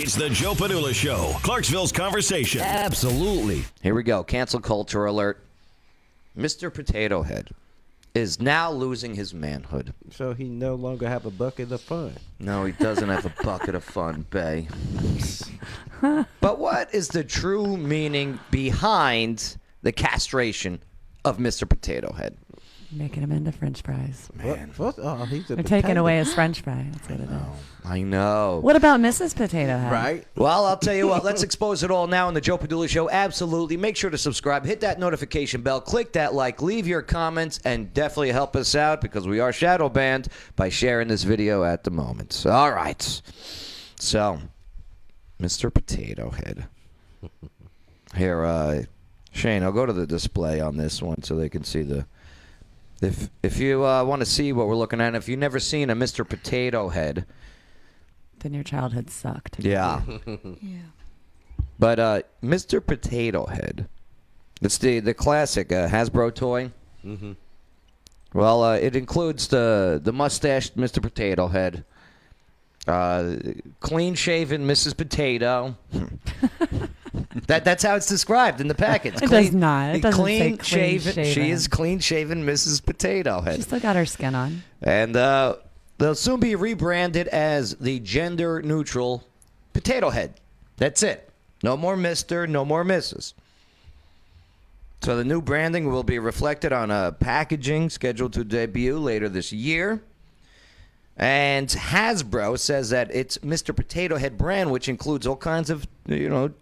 It's the Joe Padula Show, Clarksville's conversation. Absolutely. Here we go. Cancel culture alert. Mr. Potato Head is now losing his manhood. So he no longer have a bucket of fun. No, he doesn't have a bucket of fun, Bay. But what is the true meaning behind the castration of Mr. Potato Head? Making him into French fries. Man. They're taking away his French fry. That's what it is. I know. What about Mrs. Potato Head? Right? Well, I'll tell you what. Let's expose it all now on the Joe Padula Show. Absolutely. Make sure to subscribe. Hit that notification bell. Click that like. Leave your comments. And definitely help us out because we are shadow banned by sharing this video at the moment. All right. So, Mr. Potato Head. Here, Shane, I'll go to the display on this one so they can see the... If you want to see what we're looking at, if you've never seen a Mr. Potato Head... Then your childhood sucked. Yeah. But Mr. Potato Head, it's the classic Hasbro toy. Mm-hmm. Well, it includes the mustached Mr. Potato Head, clean-shaven Mrs. Potato. That's how it's described in the package. It does not. It doesn't say clean-shaven. She is clean-shaven Mrs. Potato Head. She still got her skin on. And they'll soon be rebranded as the gender-neutral Potato Head. That's it. No more Mr., no more Mrs. So the new branding will be reflected on packaging scheduled to debut later this year. And Hasbro says that it's Mr. Potato Head brand, which includes all kinds of,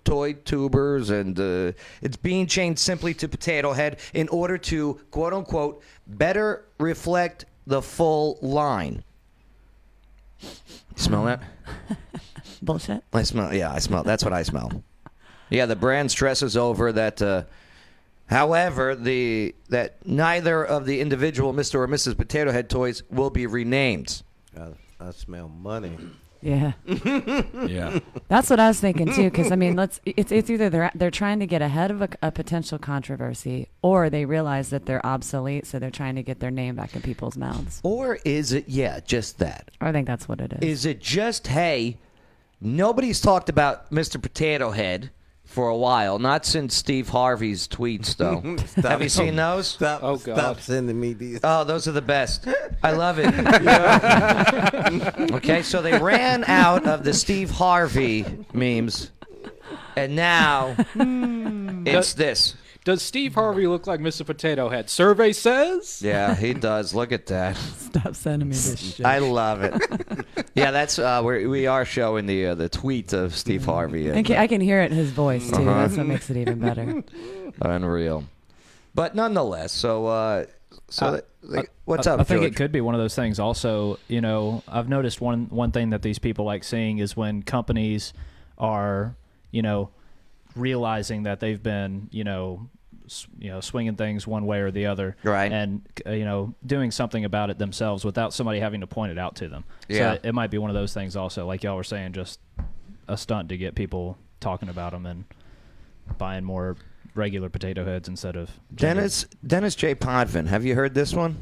toy tubers, and it's being changed simply to Potato Head in order to, quote-unquote, better reflect the full line. You smell that? Bullshit. I smell. That's what I smell. Yeah, the brand stresses over that. However, that neither of the individual Mr. or Mrs. Potato Head toys will be renamed. I smell money. Yeah. Yeah. That's what I was thinking too. Because it's either they're trying to get ahead of a potential controversy, or they realize that they're obsolete, so they're trying to get their name back in people's mouths. Or is it, just that? I think that's what it is. Is it just, hey, nobody's talked about Mr. Potato Head for a while, not since Steve Harvey's tweets, though. Have you seen those? Stop sending me these. Oh, those are the best. I love it. Okay, so they ran out of the Steve Harvey memes, and now it's this. Does Steve Harvey look like Mr. Potato Head? Survey says. Yeah, he does. Look at that. Stop sending me this shit. I love it. Yeah, that's we are showing the tweet of Steve Harvey. And, I can hear it in his voice too. That's what makes it even better. Unreal. But nonetheless, what's up, I think George? it could be one of those things. Also, I've noticed one thing that these people like seeing is when companies are, realizing that they've been, swinging things one way or the other, right? And doing something about it themselves without somebody having to point it out to them. Yeah. So it might be one of those things. Also, like y'all were saying, just a stunt to get people talking about them and buying more regular potato heads instead of Dennis J. Podvin. Have you heard this one?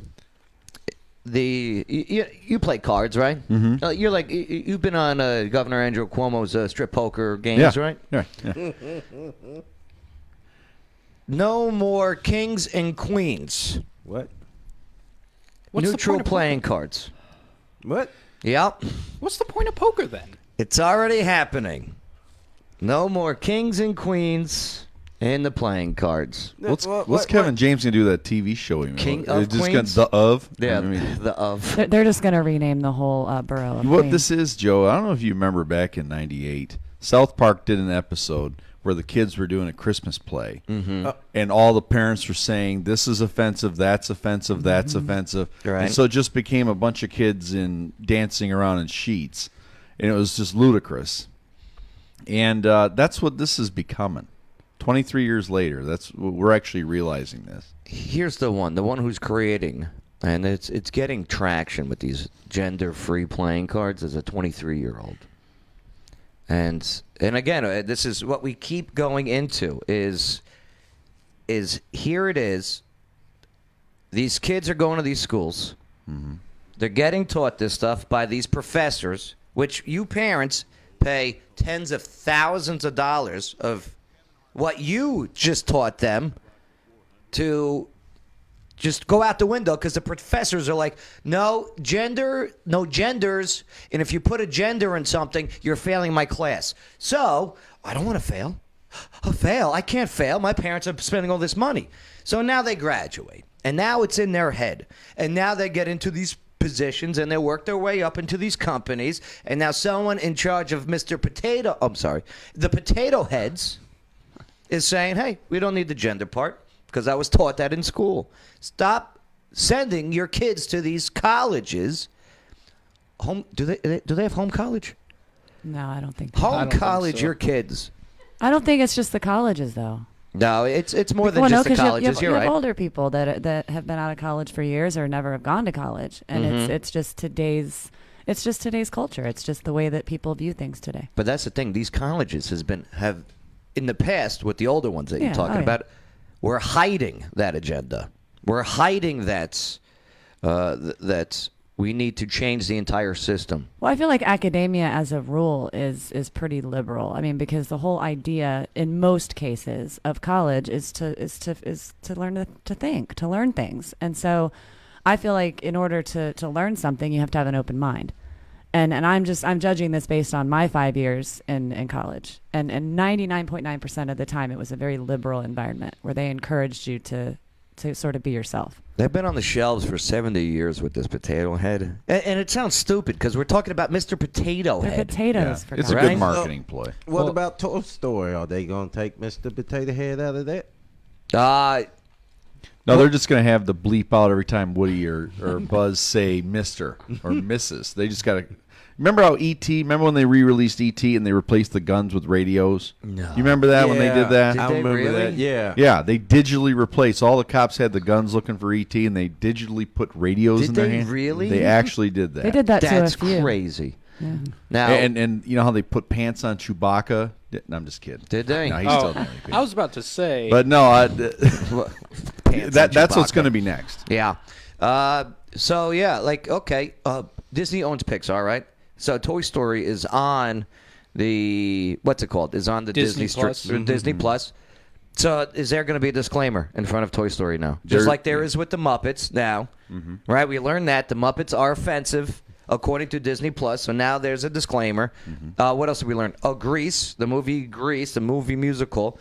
You play cards, right? Mm-hmm. You're like you've been on Governor Andrew Cuomo's strip poker games, right? Yeah. No more kings and queens. What? What's Neutral the point playing cards. What? Yep. What's the point of poker then? It's already happening. No more kings and queens in the playing cards. What's Kevin James gonna do that TV show? King of just Queens? the of? Yeah, I mean, the of. They're just going to rename the whole borough of what Queens. this is, Joe? I don't know if you remember back in '98, South Park did an episode where the kids were doing a Christmas play, and all the parents were saying, "This is offensive. That's offensive. That's offensive." Right. And so it just became a bunch of kids dancing around in sheets, and it was just ludicrous. And that's what this is becoming. 23 years later, we're actually realizing this. Here's the one who's creating, and it's getting traction with these gender-free playing cards as a 23-year-old. And again, this is what we keep going into is here it is. These kids are going to these schools. Mm-hmm. They're getting taught this stuff by these professors, which you parents pay tens of thousands of dollars of what you just taught them to just go out the window because the professors are like, no gender, no genders, and if you put a gender in something, you're failing my class. So I don't want to fail. I'll fail. I can't fail. My parents are spending all this money. So now they graduate, and now it's in their head, and now they get into these positions, and they work their way up into these companies, and now someone in charge of the Potato Heads is saying, hey, we don't need the gender part because I was taught that in school. Stop sending your kids to these colleges. Do they have home college? No, I don't think. Home college, your kids. I don't think it's just the colleges, though. No, it's more than just the colleges. You You're have right. older people that have been out of college for years or never have gone to college, and it's just today's culture. It's just the way that people view things today. But that's the thing. These colleges have in the past with the older ones that you're talking about, we're hiding that agenda. We're hiding that we need to change the entire system. Well, I feel like academia as a rule is pretty liberal. I mean, because the whole idea in most cases of college is to learn to think, to learn things. And so I feel like in order to learn something, you have to have an open mind. And I'm judging this based on my 5 years in college. And 99.9% of the time it was a very liberal environment where they encouraged you to sort of be yourself. They've been on the shelves for 70 years with this Potato Head. And it sounds stupid because we're talking about Mr. Potato They're Head. potatoes. For It's a God's good sake. marketing ploy. What about Toy Story? Are they going to take Mr. Potato Head out of that? No, they're just going to have the bleep out every time Woody or Buzz say Mr. or Mrs. They just got to... Remember how E.T., remember when they re-released E.T. and they replaced the guns with radios? No. You remember that when they did that? I they remember really? that. Yeah. Yeah, they digitally replaced. All the cops had the guns looking for E.T. and they digitally put radios Did in their they hands. really? They actually did that. They did that That's to a few. crazy. Yeah. Now, And you know how they put pants on Chewbacca? No, I'm just kidding. Did they? No, he's still doing it. I was about to say. But no, pants on that's what's Chewbacca. going to be next. Yeah. So, yeah, like, okay, Disney owns Pixar, right? So Toy Story is on the, what's it called? Is on the Disney Plus. Disney Plus. So is there going to be a disclaimer in front of Toy Story now? Just There- like there is with the Muppets now, right? We learned that the Muppets are offensive according to Disney Plus. So now there's a disclaimer. What else did we learn? Oh, Grease, the movie musical,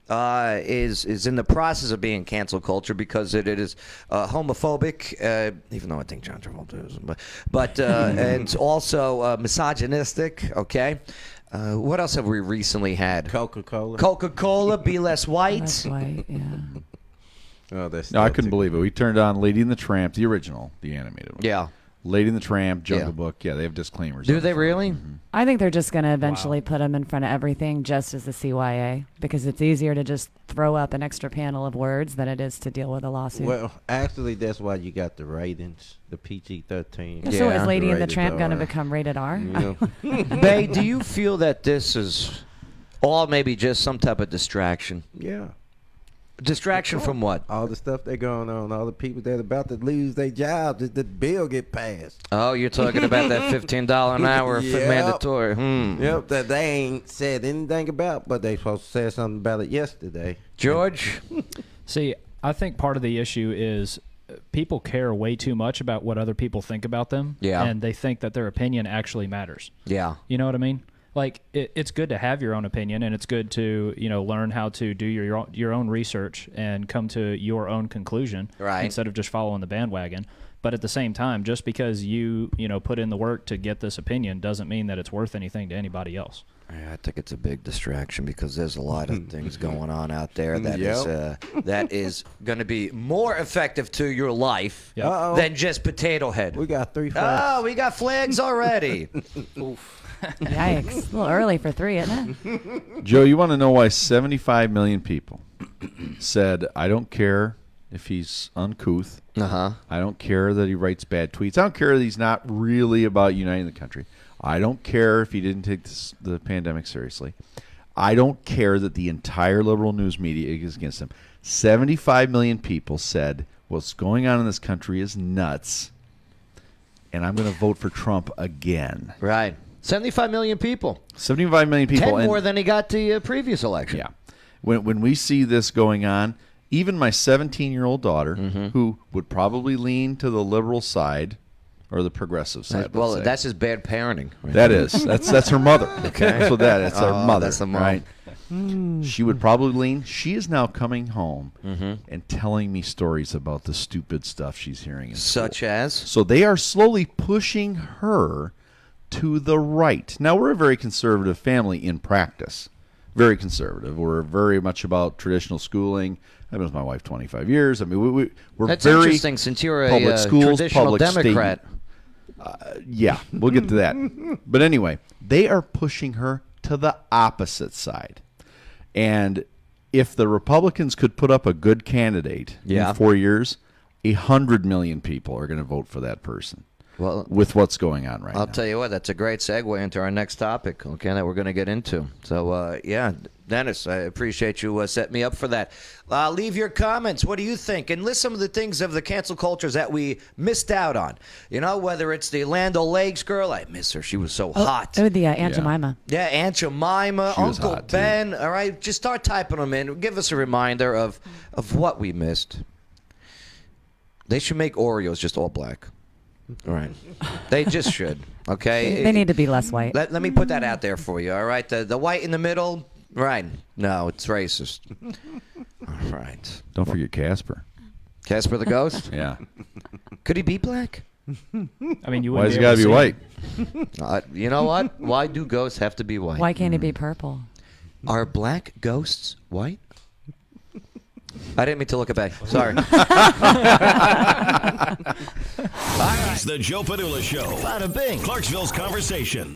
is in the process of being cancel culture because it is homophobic, even though I think John Travolta is, but and it's also misogynistic. Okay, what else have we recently had? Coca-Cola. Coca-Cola, Be Less White. That's white, yeah. Oh, that's No, I still couldn't too believe it. good. We turned on Lady and the Tramp, the original, the animated one. Yeah. Lady and the Tramp, Jungle Yeah. Book. Yeah, they have disclaimers. Do on they it. really? I think they're just going to eventually put them in front of everything just as the CYA because it's easier to just throw up an extra panel of words than it is to deal with a lawsuit. Well, actually, that's why you got the ratings, the PG-13. So Yeah. is Lady and the Rated Tramp going to R. become rated R? You know? Bay, do you feel that this is all maybe just some type of distraction? Yeah. Distraction from what? All the stuff that going on, all the people that are about to lose their jobs, if the bill get passed. Oh, you're talking about that $15 an hour Yep. mandatory. Yep, that they ain't said anything about, but they supposed to say something about it yesterday. George? See, I think part of the issue is people care way too much about what other people think about them. Yeah. And they think that their opinion actually matters. Yeah. You know what I mean? Like, it's good to have your own opinion, and it's good to, learn how to do your own research and come to your own conclusion Right. instead of just following the bandwagon. But at the same time, just because you put in the work to get this opinion doesn't mean that it's worth anything to anybody else. Yeah, I think it's a big distraction because there's a lot of things going on out there that Yep. that is going to be more effective to your life Yep. Uh-oh. than just Potato Head. We got 3 flags. Oh, we got flags already. Yikes. A little early for 3, isn't it? Joe, you want to know why 75 million people said, I don't care if he's uncouth. Uh-huh. I don't care that he writes bad tweets. I don't care that he's not really about uniting the country. I don't care if he didn't take the pandemic seriously. I don't care that the entire liberal news media is against him. 75 million people said, what's going on in this country is nuts, and I'm going to vote for Trump again. Right. 75 million people. 75 million people. 10 and- more than he got the previous election. Yeah. When we see this going on, even my 17-year-old daughter, who would probably lean to the liberal side or the progressive side. Well, let's say. that's just bad parenting. Right? That is. That's her mother. Okay. That's what that is. That's her mother. That's the mom. Right? She would probably lean. She is now coming home and telling me stories about the stupid stuff she's hearing in Such school. as? So they are slowly pushing her to the right. Now, we're a very conservative family in practice. Very conservative. We're very much about traditional schooling. I've been with my wife 25 years. I mean, we're That's very interesting since you're a public schools, traditional public state. Democrat. Yeah, we'll get to that. But anyway, they are pushing her to the opposite side. And if the Republicans could put up a good candidate Yeah. in 4 years, 100 million people are going to vote for that person. Well, With what's going on right now. I'll tell you what, that's a great segue into our next topic, okay, that we're going to get into. So, yeah, Dennis, I appreciate you setting me up for that. Leave your comments. What do you think? And list some of the things of the cancel cultures that we missed out on. You know, whether it's the Land O'Lakes girl, I miss her. She was so hot. Oh, the Aunt Yeah. Jemima. Yeah, Aunt Jemima, She was Uncle hot, too. Ben. All right, just start typing them in. Give us a reminder of what we missed. They should make Oreos just all black. All right. They just should. Okay. They need to be less white. Let me put that out there for you. All right. The white in the middle. Right. No, it's racist. All right. Don't forget Casper. Casper the Ghost. Yeah. Could he be black? I mean, you Why wouldn't does he be got able to be see white? him. You know what? Why do ghosts have to be white? Why can't he be purple? Are black ghosts white? I didn't mean to look it back. Sorry. It's the Joe Padula Show. Bada bing. Clarksville's conversation.